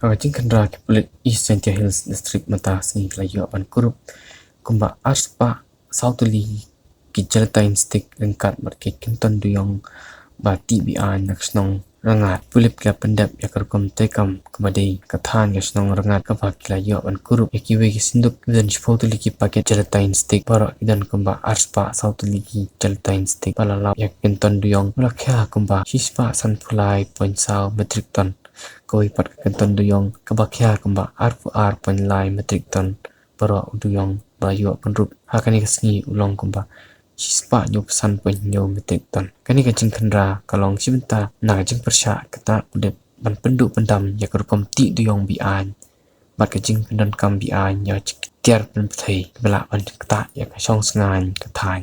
Kajing kendra kepulit East Sentia Hills District mata sing layu apan kurup kumba aspa sautuli kijaltain stick lengkat marke kinton duyong bati bian naksnong rangat pulip kila pendap yakarkom tekam kemadai kathan yasnong rangat kabak layu apan kurup yakiwe kisinduk dan sautuli ki paket jalatain stick para idan kumba aspa sautuli ki jalatain stick palalap yak kinton duyong lakha kumba shispa sanpulai pointsau metric ton koi pat kenton duyong kabakya kamba R pen lai metric ton para duyong bayu penrup hakani kasni ulong kamba sispa nyup san pen nyo metric ton kani kajing kendra kalong sibenta na kajing persya kata udet ban pendu pendam yakurkom ti duyong bian bat kajing pendan kam bian ya tiar pen pthai bela ban kata ya kasong sngan kathan